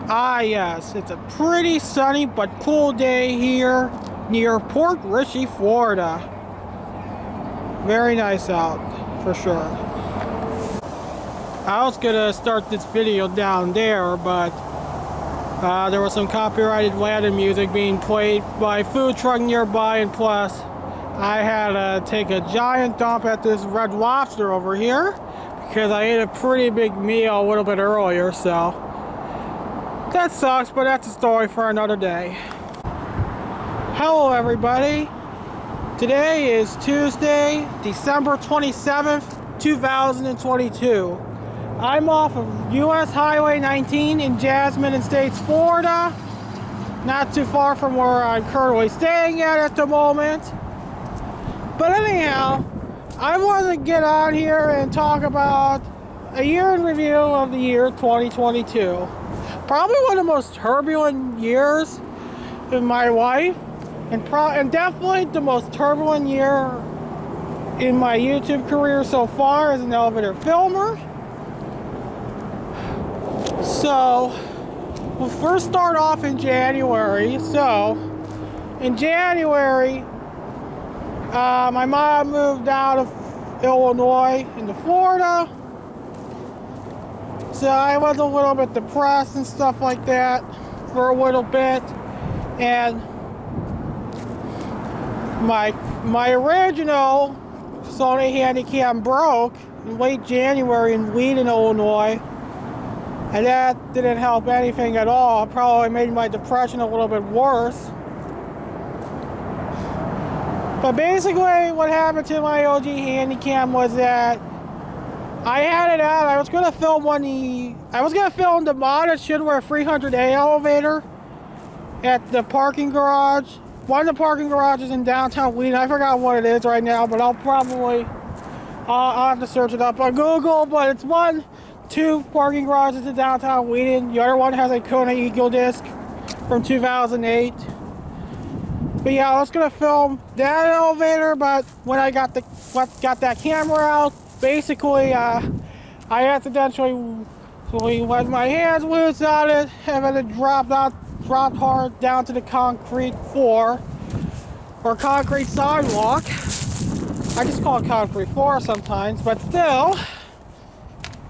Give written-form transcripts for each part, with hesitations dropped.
Ah, yes, it's a pretty sunny but cool day here near Port Richey, Florida. Very nice out, for sure. I was gonna start this video down there, but there was some copyrighted Latin music being played by a food truck nearby, and plus, I had to take a giant dump at this Red Lobster over here because I ate a pretty big meal a little bit earlier, so that sucks, but that's a story for another day. Hello everybody. Today is Tuesday, December 27th, 2022. I'm off of US Highway 19 in Jasmine Estates, Florida. Not too far from where I'm currently staying at the moment. But anyhow, I wanted to get on here and talk about a year in review of the year 2022. Probably one of the most turbulent years in my life, and definitely the most turbulent year in my YouTube career so far as an elevator filmer. So, we'll first start off in January. So, in January, my mom moved out of Illinois into Florida. So I was a little bit depressed and stuff like that for a little bit, and my original Sony Handycam broke in late January in Wheaton, Illinois, and that didn't help anything at all. It probably made my depression a little bit worse. But basically, what happened to my OG Handycam was that I had it out. I was gonna film the modded Shidware 300A elevator at the parking garage. One of the parking garages in downtown Wheaton. I forgot what it is right now, but I'll have to search it up on Google. But it's two parking garages in downtown Wheaton. The other one has a Kona Eagle disc from 2008. But yeah, I was gonna film that elevator, but when I got that camera out, basically, I accidentally let my hands loose on it, and then it dropped hard down to the concrete floor, or concrete sidewalk. I just call it concrete floor sometimes, but still.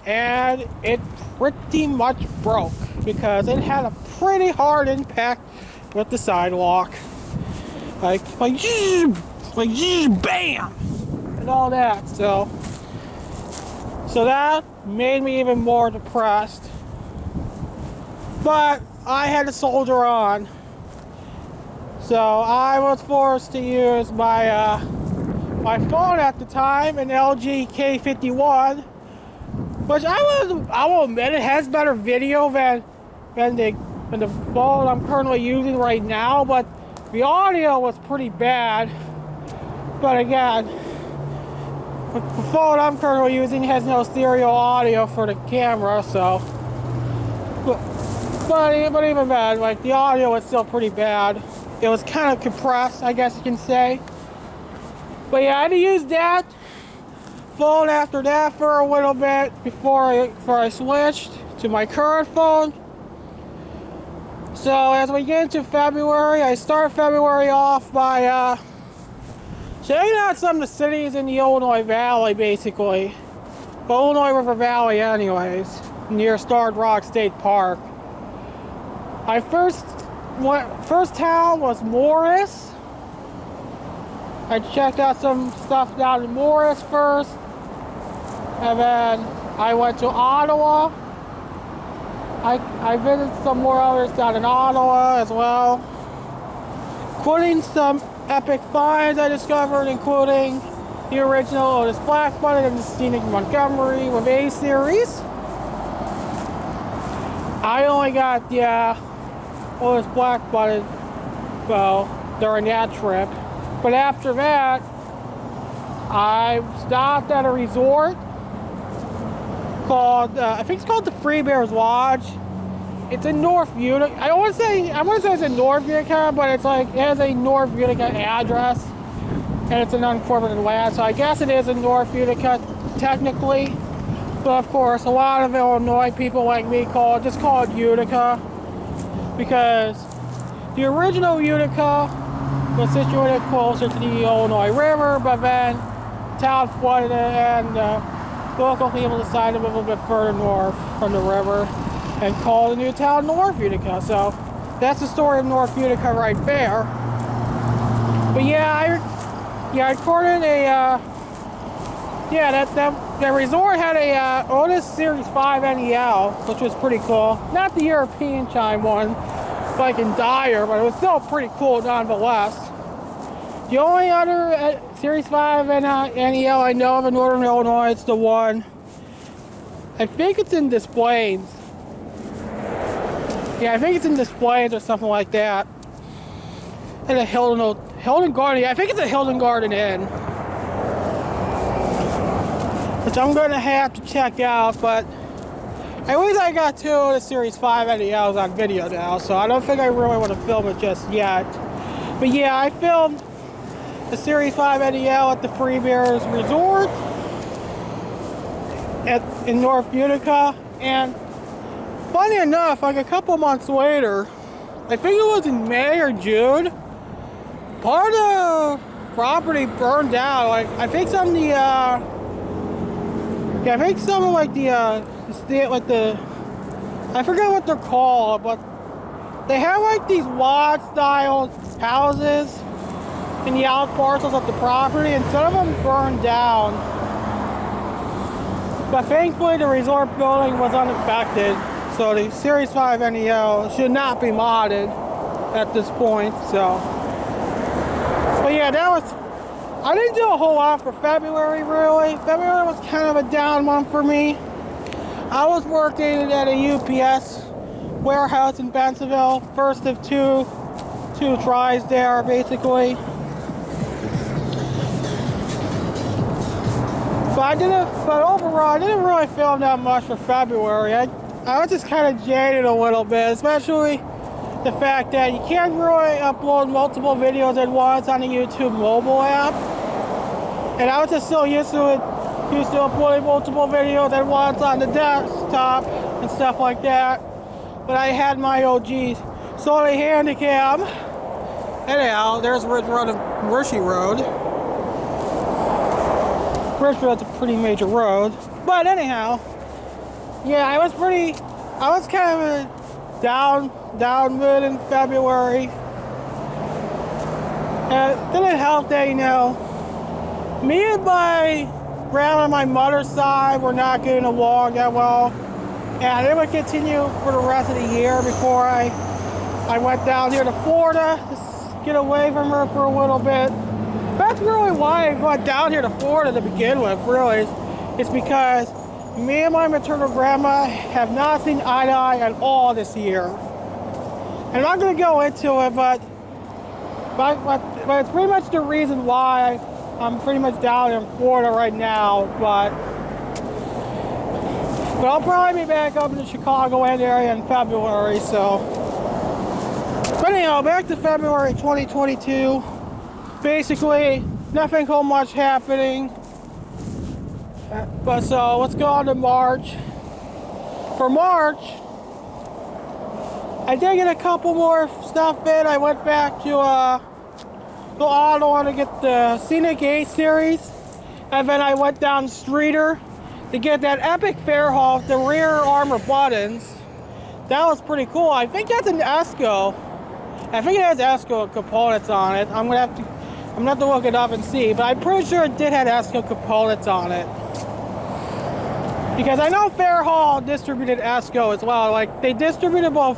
And it pretty much broke, because it had a pretty hard impact with the sidewalk. Like bam! And all that, so that made me even more depressed. But I had to soldier on. So I was forced to use my phone at the time, an LG K51, which I will admit it has better video than the phone I'm currently using right now, but the audio was pretty bad. But again, the phone I'm currently using has no stereo audio for the camera, so. But even bad, like the audio was still pretty bad. It was kind of compressed, I guess you can say. But yeah, I had to use that phone after that for a little bit before I switched to my current phone. So as we get into February, I start February off by checking out some of the cities in the Illinois Valley, basically. Illinois River Valley anyways, near Starved Rock State Park. My first town was Morris. I checked out some stuff down in Morris first, and then I went to Ottawa. I visited some more others down in Ottawa as well, including some epic finds I discovered, including the original Otis Black Button and the Scenic Montgomery with A series. I only got the Otis Black Button during that trip, but after that I stopped at a resort called I think it's called the Free Bears Lodge. It's in North Utica. I want to say it's in North Utica, but it has a North Utica address, and it's an unincorporated land, so I guess it is in North Utica technically. But of course, a lot of Illinois people like me just call it Utica. because the original Utica was situated closer to the Illinois River, but then town flooded it and local people decided to move a little bit further north from the river and call the new town North Utica. So that's the story of North Utica right there. But yeah, I recorded a that resort had a Otis Series 5 NEL, which was pretty cool. Not the European chime one, like in Dyer, but it was still pretty cool nonetheless. The only other Series 5 NEL I know of in Northern Illinois, it's the one. I think it's in Des Plaines. Yeah, I think it's in Des Plaines or something like that. And a Hilton Garden. I think it's a Hilton Garden Inn, which I'm gonna have to check out. But at least I got 2 of the Series 5 NELs on video now, so I don't think I really want to film it just yet. But yeah, I filmed the Series 5 NEL at the Freebears Resort in North Utica, and funny enough, like a couple months later, I think it was in May or June, part of the property burned down. Like I think some of the I forget what they're called, but they have like these lodge style houses in the out parcels of the property, and some of them burned down. But thankfully the resort building was unaffected, so the Series 5 NEL should not be modded at this point. So, but yeah, I didn't do a whole lot for February really. February was kind of a down month for me. I was working at a UPS warehouse in Bensenville, first of two tries there basically. But overall, I didn't really film that much for February. I was just kind of jaded a little bit, especially the fact that you can't really upload multiple videos at once on the YouTube mobile app. And I was just so used to uploading multiple videos at once on the desktop and stuff like that. But I had my OG Sony Handycam. Anyhow, there's Ridge Road and Hershey Road. Ridge Road's a pretty major road. But anyhow, yeah, I was kind of a down mood in February. And it didn't help that, you know, me and my grandma on my mother's side were not getting along that well. And it would continue for the rest of the year before I went down here to Florida to get away from her for a little bit. That's really why I went down here to Florida to begin with, really. It's because me and my maternal grandma have not seen eye to eye at all this year. And I'm not going to go into it, but it's pretty much the reason why I'm pretty much down in Florida right now. But I'll probably be back up in the Chicagoland area in February, so. But anyhow, back to February 2022. Basically, nothing so much happening. But so, let's go on to March. For March, I did get a couple more stuff in. I went back to Ottawa to get the Scenic A series. And then I went down Streeter to get that epic Fairhall with the rear armor buttons. That was pretty cool. I think that's an ESCO. I think it has ESCO components on it. I'm gonna have to look it up and see, but I'm pretty sure it did have ESCO components on it. Because I know Fairhall distributed ESCO as well. Like, they distributed both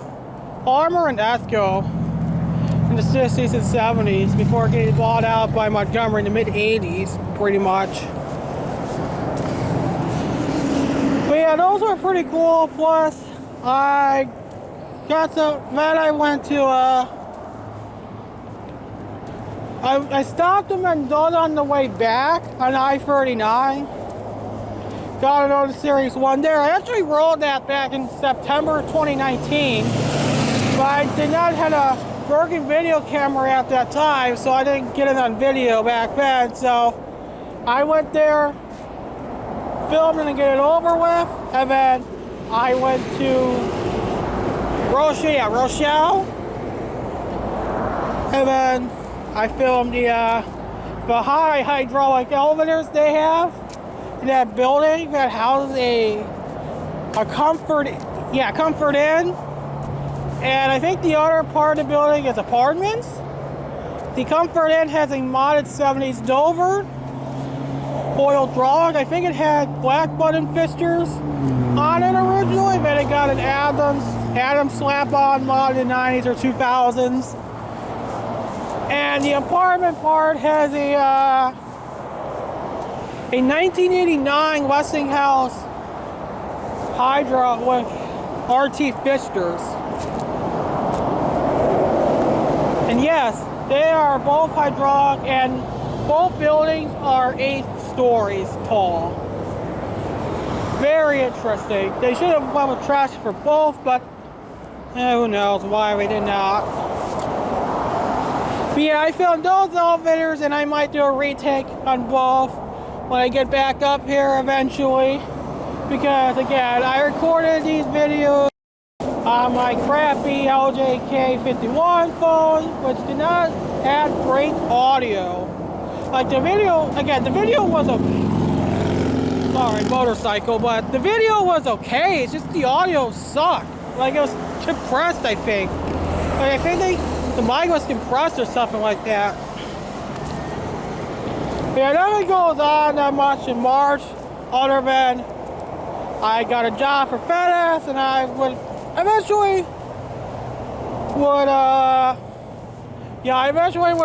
armor and ESCO in the 60s and 70s before getting bought out by Montgomery in the mid-80s, pretty much. But yeah, those were pretty cool. Plus, I went to, I stopped in Mendoza on the way back on I-39. Got it on the Series 1 there. I actually rolled that back in September 2019, but I did not have a working video camera at that time, so I didn't get it on video back then. So I went there, filmed it and get it over with, and then I went to Rochelle. And then I filmed the high hydraulic elevators they have in that building that houses a Comfort Inn. And I think the other part of the building is apartments. The Comfort Inn has a modded 70s Dover oil drawing. I think it had black button fixtures on it originally, but it got an Adams slap-on mod in the 90s or 2000s. And the apartment part has a 1989 Westinghouse Hydra with RT fixtures. And yes, they are both hydraulic, and both buildings are 8 stories tall. Very interesting. They should have went with trash for both, but who knows why we did not. But yeah, I filmed those elevators, and I might do a retake on both when I get back up here eventually. Because again, I recorded these videos on my crappy LJK51 phone, which did not have great audio. Like the video was motorcycle, but the video was okay. It's just the audio sucked. Like it was compressed, I think. Like I think the mic was compressed or something like that. Yeah, nothing goes on that much in March, other than I got a job for FedEx, and I would eventually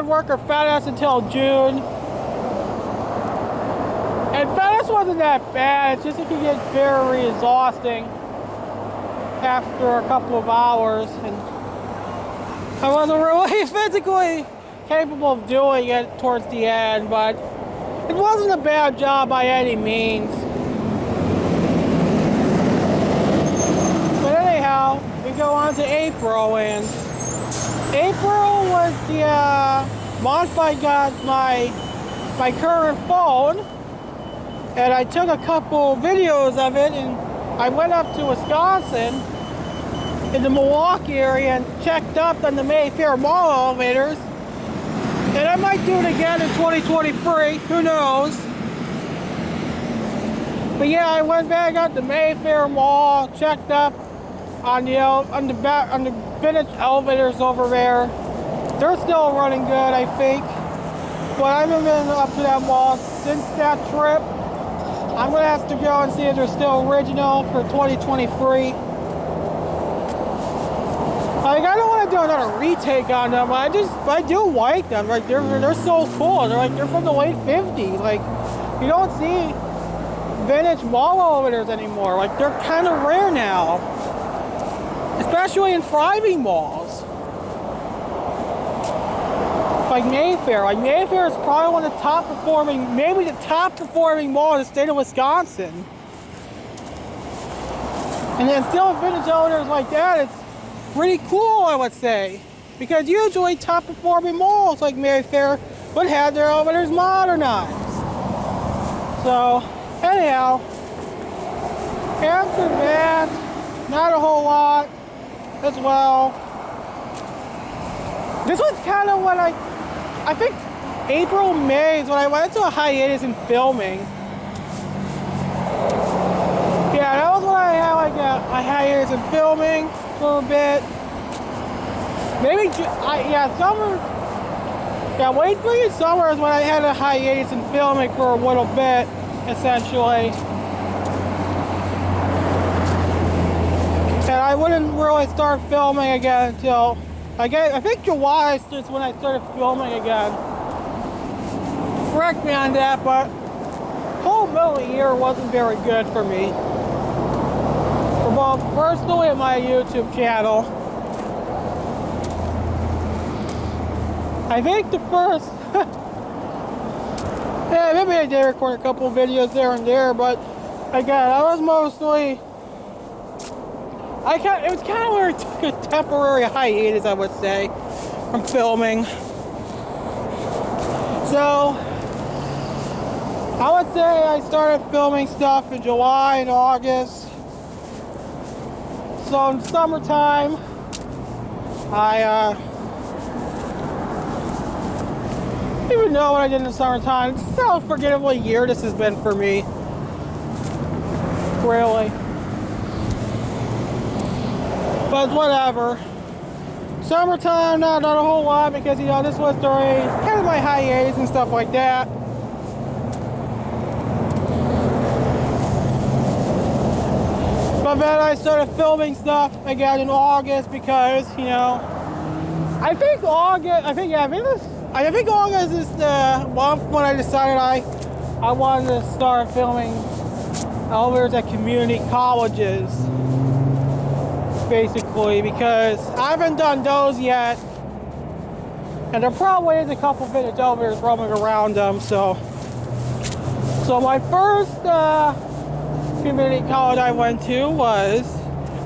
work for FedEx until June. And FedEx wasn't that bad, it's just it could get very exhausting after a couple of hours, and I wasn't really physically capable of doing it towards the end, but it wasn't a bad job by any means. But anyhow, we go on to April, and April was the month I got my current phone, and I took a couple videos of it, and I went up to Wisconsin in the Milwaukee area and checked up on the Mayfair Mall elevators. And I might do it again in 2023, who knows. But yeah, I went back out to Mayfair Mall, checked up on the vintage elevators over there. They're still running good, I think. But I haven't been up to that mall since that trip. I'm gonna have to go and see if they're still original for 2023. Like, I don't want to do another retake on them. I do like them. Like they're so cool. They're from the late 50s. Like you don't see vintage mall elevators anymore. Like they're kind of rare now, especially in thriving malls. Like Mayfair. Like Mayfair is probably one of the top performing, maybe the top performing mall in the state of Wisconsin. And then still vintage elevators like that, it's pretty cool, I would say, because usually top performing malls like Mayfair would have their elevators modernized. So anyhow, after that, not a whole lot as well. This was kind of when I think April, May is when I went to a hiatus in filming. Yeah, that was when I had like a hiatus in filming for a bit. Maybe, summer. Yeah, late spring and summer is when I had a hiatus in filming for a little bit, essentially. And I wouldn't really start filming again until, I think July is when I started filming again. Correct me on that, but the whole middle of the year wasn't very good for me. For both personally and my YouTube channel. I think the first, yeah, maybe I did record a couple of videos there and there, but again, I was mostly, it was kind of where I took a temporary hiatus, I would say, from filming. So, I would say I started filming stuff in July and August. So in summertime, I don't even know what I did in the summertime. It's so forgettable year this has been for me. Really. But whatever. Summertime, not a whole lot because, you know, this was during kind of my hiatus and stuff like that. But then I started filming stuff again in August because, you know, I think August is the month when I decided I wanted to start filming elevators at community colleges, basically, because I haven't done those yet, and there probably is a couple vintage elevators roaming around them. So my first community college I went to was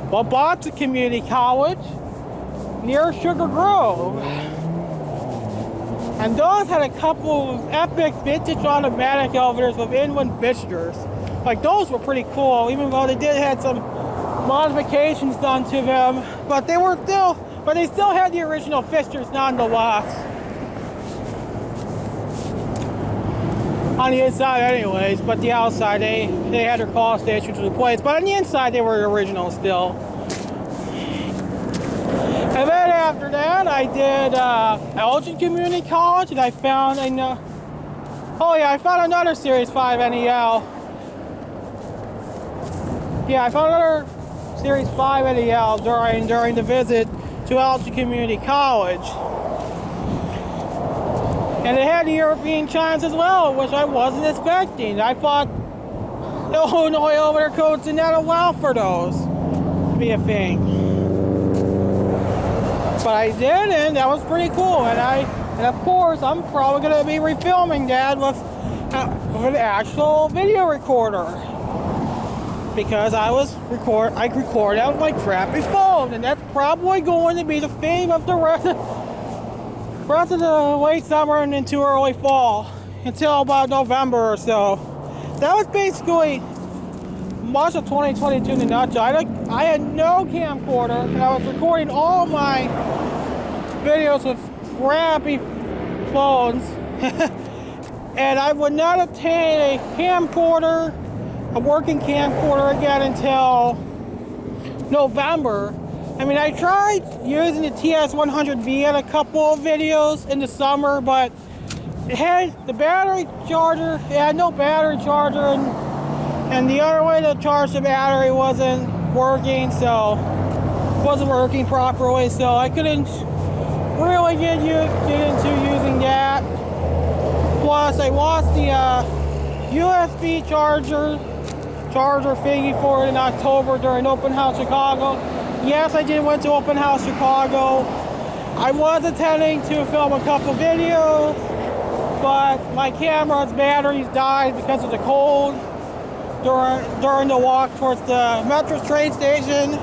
Wabatsa Community College near Sugar Grove. And those had a couple of epic vintage automatic elevators with inland fixtures. Like, those were pretty cool, even though they did have some modifications done to them, but they still had the original fixtures nonetheless. On the inside anyways, but the outside they had their call stations replaced, but on the inside they were original still. And then after that I did Elgin Community College, and I found I found another Series 5 NEL. Yeah, I found another Series 5 NEL during the visit to Elgin Community College. And it had the European chimes as well, which I wasn't expecting. I thought the Illinois elevator codes did not allow for those to be a thing. But I did, and that was pretty cool. And of course, I'm probably going to be refilming that with an actual video recorder, because I recorded out my crappy phone, and that's probably going to be the theme of the rest of the late summer and into early fall until about November or so. That was basically much of 2022 in a nutshell. I had no camcorder, and I was recording all my videos with crappy phones. And I would not obtain a working camcorder again until November. I mean, I tried using the TS100V in a couple of videos in the summer, but it had no battery charger, and the other way to charge the battery wasn't working properly, so I couldn't really get into using that. Plus, I lost the USB charger thingy for it in October during Open House Chicago. Yes, I did went to Open House Chicago. I was intending to film a couple videos, but my camera's batteries died because of the cold during the walk towards the Metro train station,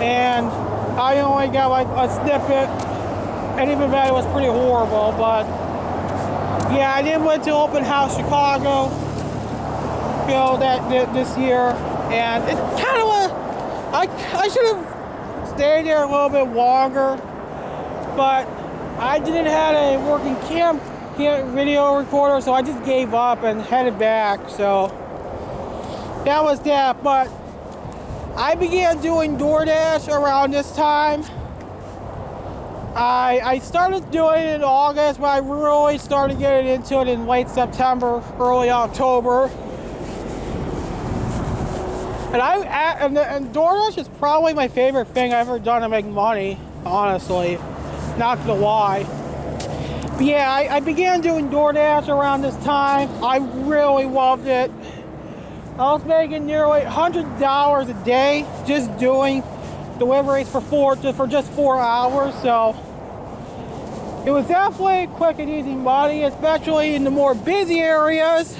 and I only got like a snippet, and even that was pretty horrible. But yeah, I did went to Open House Chicago this year, and it's kind of I should have stayed there a little bit longer, but I didn't have a working video recorder, so I just gave up and headed back. So that was that. But I began doing DoorDash around this time. I started doing it in August, but I really started getting into it in late September, early October. And DoorDash is probably my favorite thing I've ever done to make money, honestly. Not gonna lie. But yeah, I began doing DoorDash around this time. I really loved it. I was making nearly $100 a day just doing deliveries for just 4 hours. So it was definitely quick and easy money, especially in the more busy areas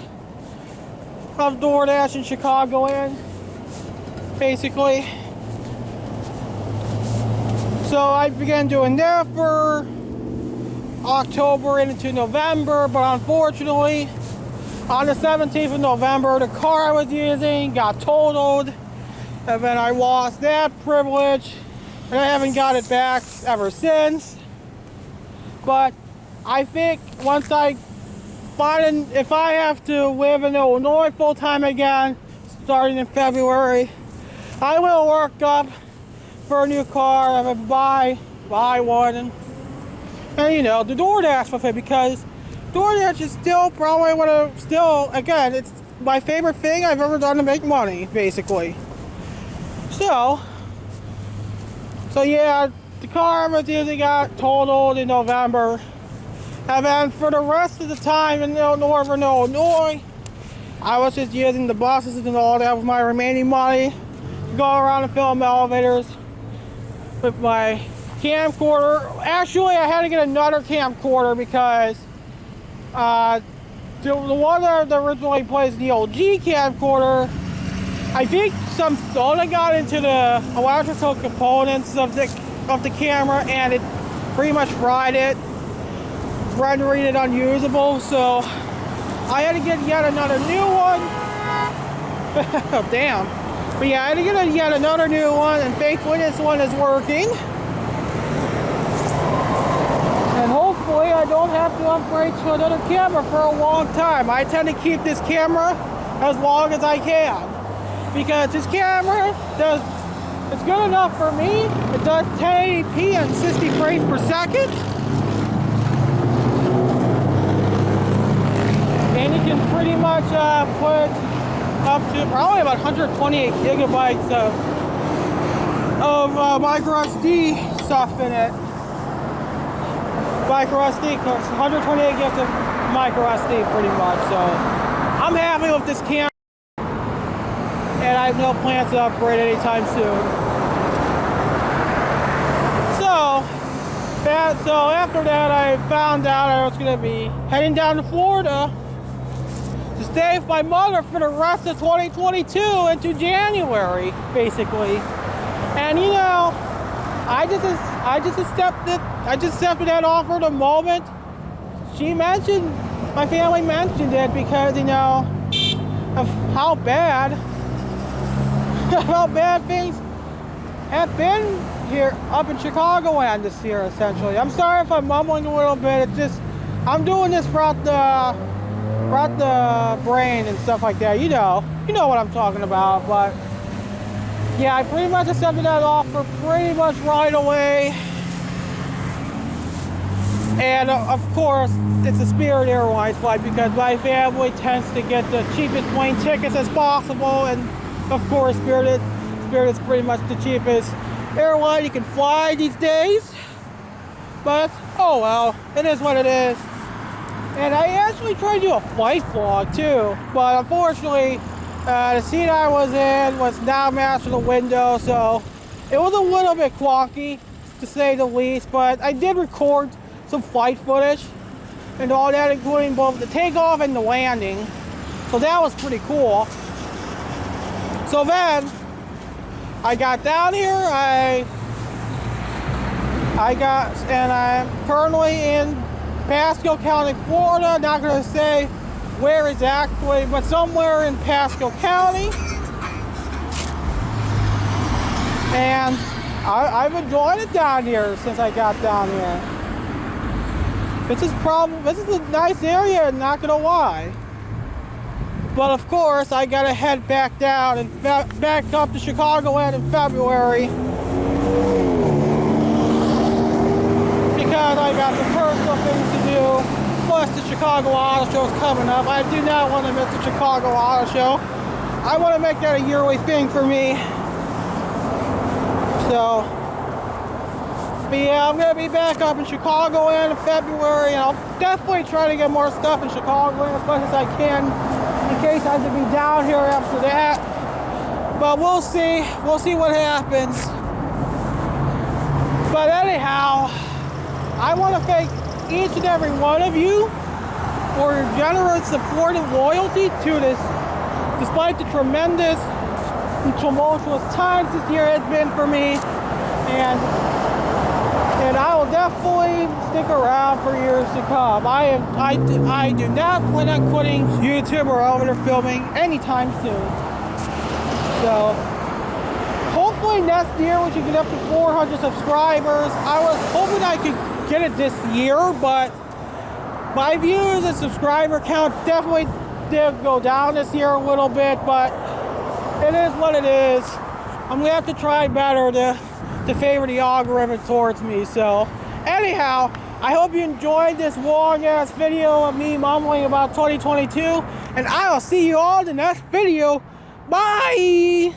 of DoorDash in Chicagoland, basically. So I began doing that for October into November, but unfortunately on the 17th of November the car I was using got totaled, and then I lost that privilege and I haven't got it back ever since. But I think once I find, if I have to live in Illinois full time again, starting in February, I will work up for a new car. I would buy one, and you know, the DoorDash with it, because DoorDash is still probably again, it's my favorite thing I've ever done to make money, basically. So yeah, the car I was using got totaled in November. And then for the rest of the time in Northern Illinois, I was just using the buses and all that with my remaining money to go around and film elevators with my camcorder. Actually, I had to get another camcorder because the one that originally plays the OG camcorder, I think some soda got into the electrical components of the camera, and it pretty much fried it, rendering it unusable. So I had to get yet another new one. Oh, damn. But yeah, I had to get yet another new one, and thankfully this one is working. And hopefully I don't have to upgrade to another camera for a long time. I tend to keep this camera as long as I can, because this camera it's good enough for me. It does 1080p and 60 frames per second. And you can pretty much put up to probably about 128 gigabytes of micro SD stuff in it. Micro SD, 128 gigs of micro SD pretty much. So I'm happy with this camera, and I have no plans to upgrade anytime soon. So after that, I found out I was going to be heading down to Florida to stay with my mother for the rest of 2022 into January, basically. And you know, I just accepted that offer the moment my family mentioned it, because you know of how bad things have been here up in Chicagoland this year, essentially. I'm sorry if I'm mumbling a little bit. It's just I'm doing this throughout the brain and stuff like that. You know what I'm talking about. But yeah, I pretty much accepted that offer pretty much right away. And of course, it's a Spirit Airlines flight, because my family tends to get the cheapest plane tickets as possible, and of course, Spirit is pretty much the cheapest airline you can fly these days. But oh well, it is what it is. And I actually tried to do a flight vlog too, but unfortunately the seat I was in was now matched to the window, so it was a little bit wonky to say the least. But I did record some flight footage and all that, including both the takeoff and the landing, so that was pretty cool. So then I got down here, and I'm currently in Pasco County, Florida. Not going to say where exactly, but somewhere in Pasco County. And I've enjoyed it down here since I got down here. This is a nice area, not going to lie. But of course, I gotta head back down and back up to Chicagoland in February, because I got some personal things to do. Plus, the Chicago Auto Show is coming up. I do not want to miss the Chicago Auto Show. I want to make that a yearly thing for me. So, but yeah, I'm gonna be back up in Chicagoland in February, and I'll definitely try to get more stuff in Chicagoland as much as I can, in case I have to be down here after that. But we'll see what happens. But anyhow, I want to thank each and every one of you for your generous support and loyalty to this, despite the tremendous and tumultuous times this year has been for me. And I will definitely stick around for years to come. I do not plan on quitting YouTube or elevator filming anytime soon. So hopefully hopefully next year we should get up to 400 subscribers. I was hoping I could get it this year, but my views and subscriber count definitely did go down this year a little bit, but it is what it is. I'm gonna have to try better to favor the algorithm towards me. So anyhow, I hope you enjoyed this long ass video of me mumbling about 2022, and I will see you all in the next video. Bye.